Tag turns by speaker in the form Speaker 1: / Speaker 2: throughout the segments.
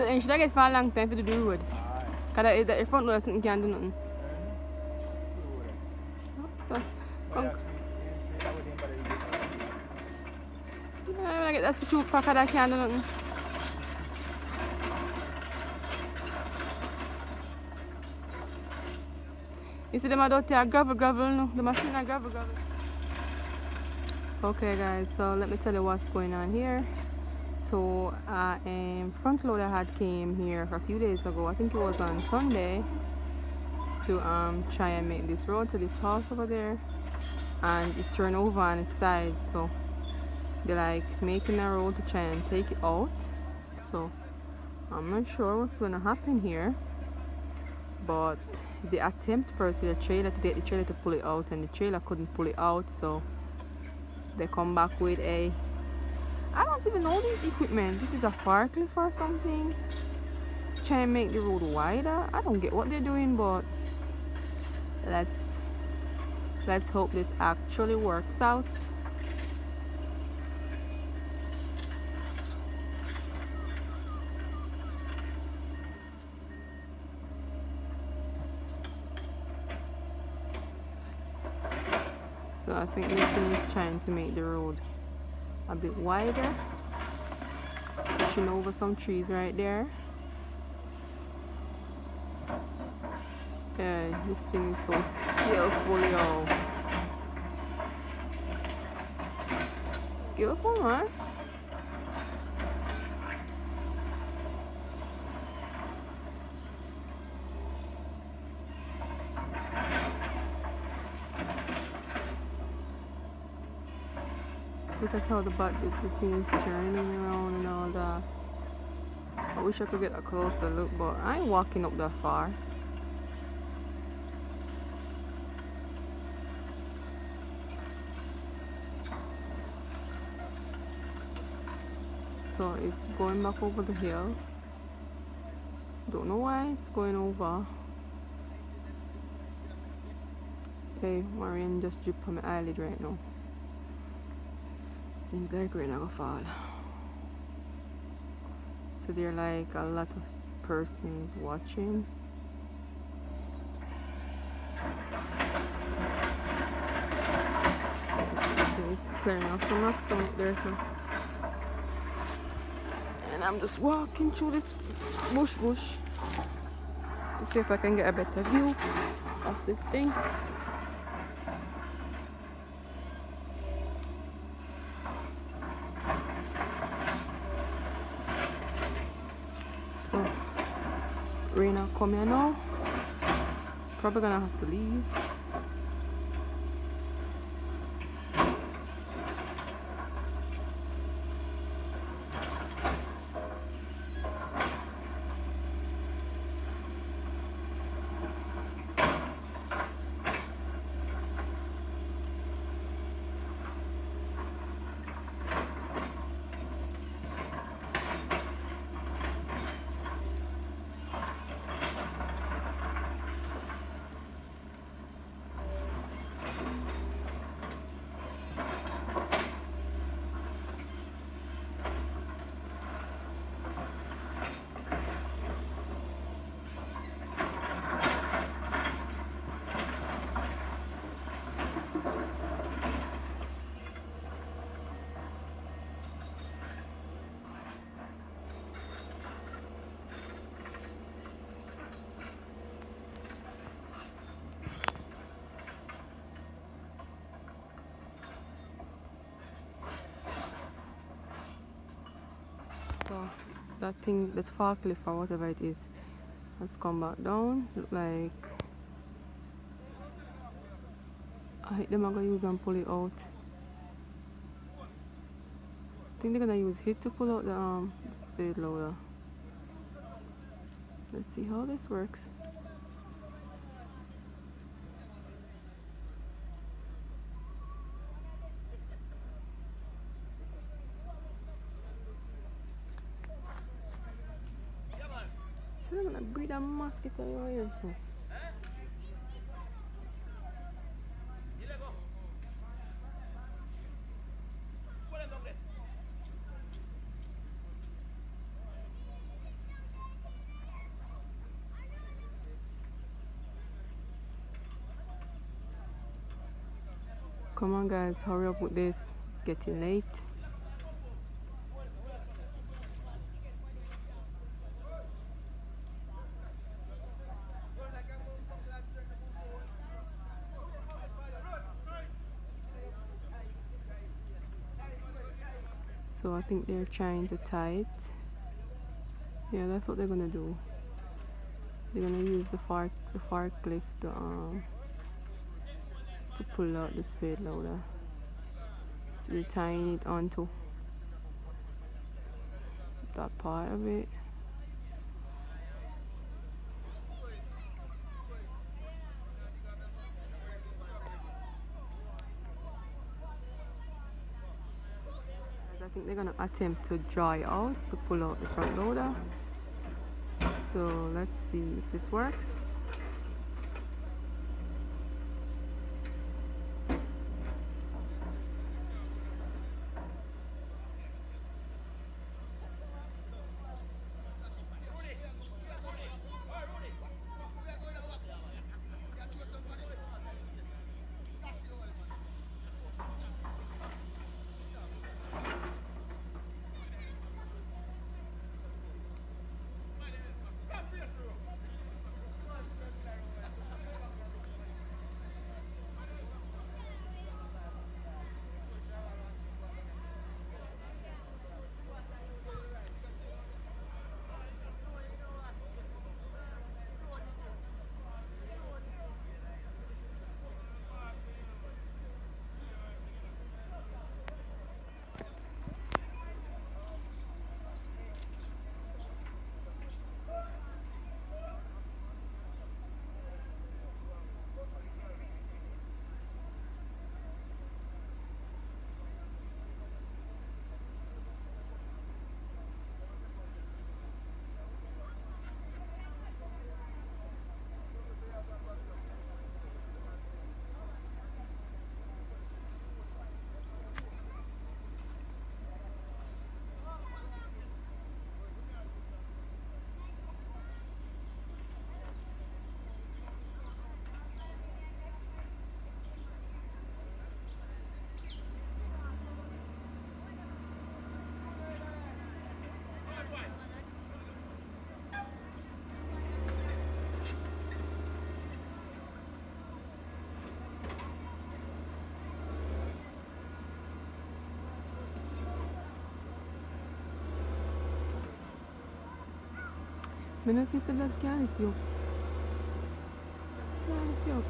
Speaker 1: And should I get for a long time to do the road? Because the front door something can't do nothing. So, I get that for 2 pack that can't do nothing. You see them out there gravel no? The machine are gravel. Okay guys, so let me tell you what's going on here. So front loader had came here a few days ago. I think it was on Sunday to try and make this road to this house over there, and it turned over on its side. So they're like making a road to try and take it out. So I'm not sure what's gonna happen here, but the attempt first with the trailer to get the trailer to pull it out, and the trailer couldn't pull it out, so they come back with a, I don't even know this equipment. This is a forklift or something to try and make the road wider. I don't get what they're doing, but let's hope this actually works out. So I think this thing is trying to make the road a bit wider, pushing over some trees right there. Yeah, this thing is so skillful, yo. Skillful, man. Look at how the thing is turning around and all that. I wish I could get a closer look, but I ain't walking up that far. So it's going back over the hill. Don't know why it's going over. Hey, Marion just dripped on my eyelid right now. Seems like rain gonna fall. So there are like a lot of persons watching. It's clearing off some rocks down there, so. And I'm just walking through this bush to see if I can get a better view of this thing. So Raina come here now. Probably gonna have to leave. So that thing, that forklift or whatever it is, has come back down. Look like I think them are gonna use and pull it out. I think they're gonna use it to pull out the spade loader. Let's see how this works. So I'm gonna breed a mosquito over here. So. Come on guys, hurry up with this. It's getting late. So I think they're trying to tie it. Yeah, that's what they're gonna do. They're gonna use the forklift to pull out the spade loader. So they're tying it onto that part of it. I think they're gonna attempt to dry out to pull out the front loader. So let's see if this works. I don't know if you said that can't lift you up. Can't lift you up.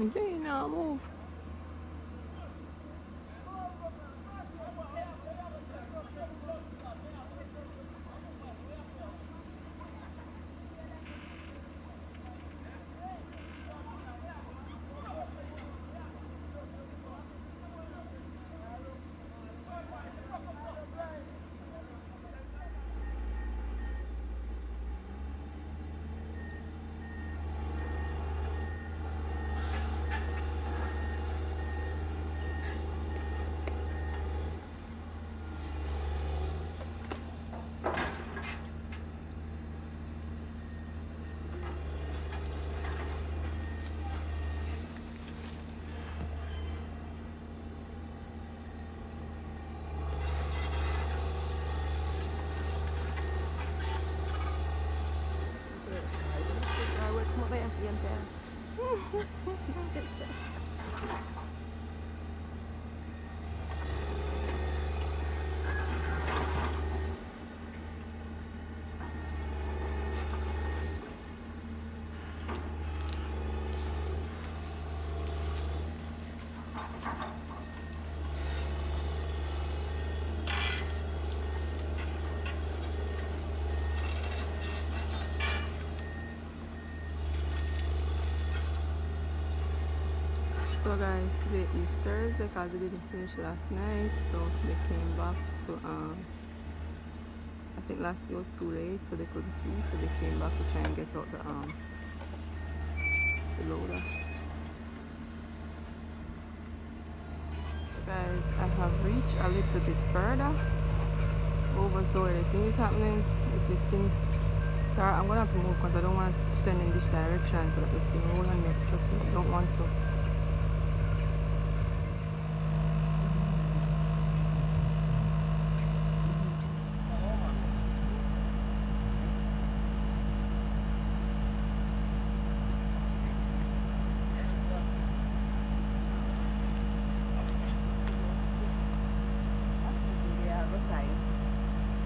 Speaker 1: Okay, now move. guys, today is Thursday because we didn't finish last night, so they came back to I think last day was too late, so they couldn't see, so they came back to try and get out the loader. So guys, I have reached a little bit further over, so anything is happening. If this thing start, I'm gonna have to move because I don't want to stand in this direction so that this thing roll on me. Trust me, I don't want to.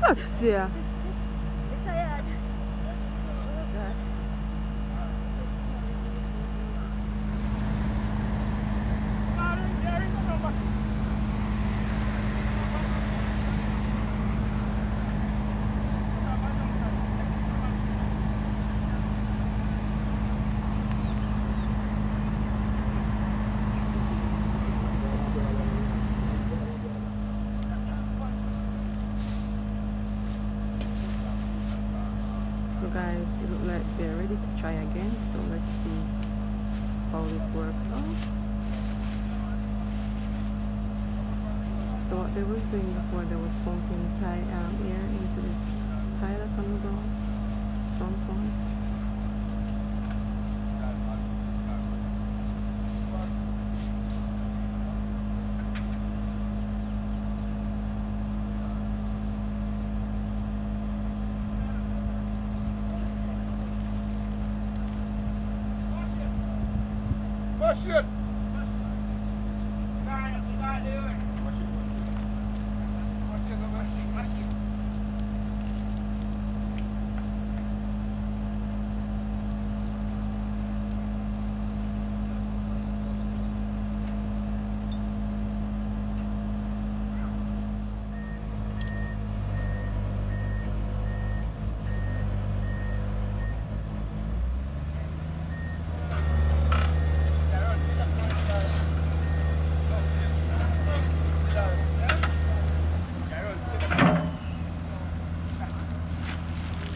Speaker 1: That's yeah. So guys, it looks like they're ready to try again, so let's see how this works out. So what they was doing before, they was pumping air into this tire that's on the ground, front one.
Speaker 2: Wash it!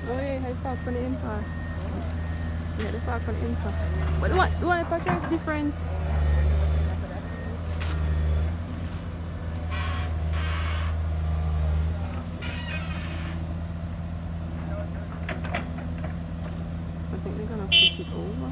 Speaker 1: Oh yeah, I park on the impact. Yeah, the park on the impact. But the one I park here is different. I think they're gonna push it over.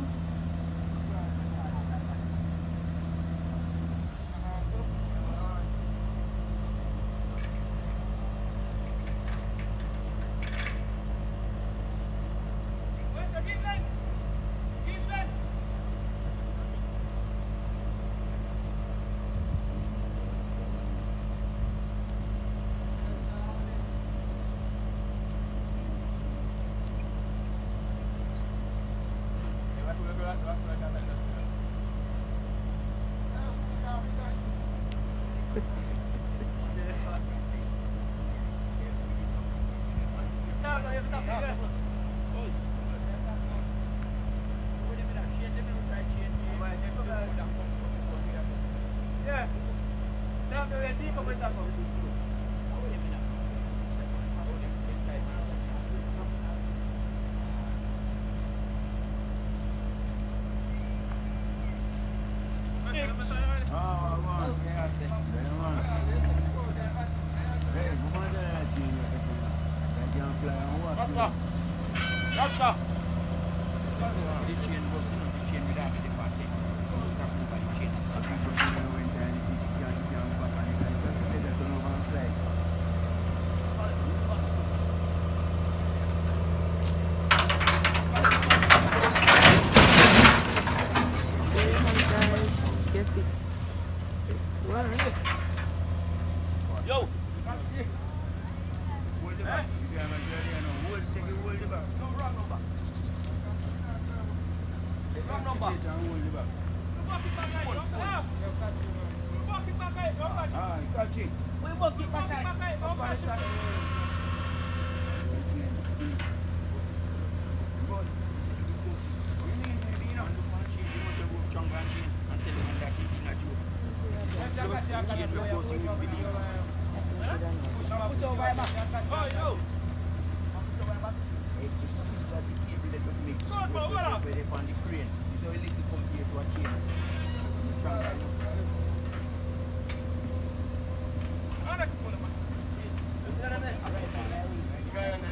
Speaker 2: Yo!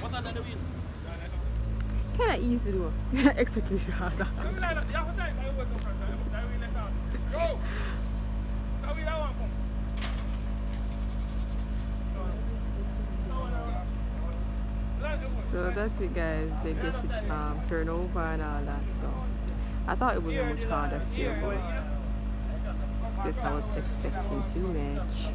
Speaker 2: What's under the wheel?
Speaker 1: Kind of easy though. Expectation harder.
Speaker 2: Go!
Speaker 1: So that's it, guys. They get it turned over and all that. So I thought it would be much harder still, but this I was expecting too much.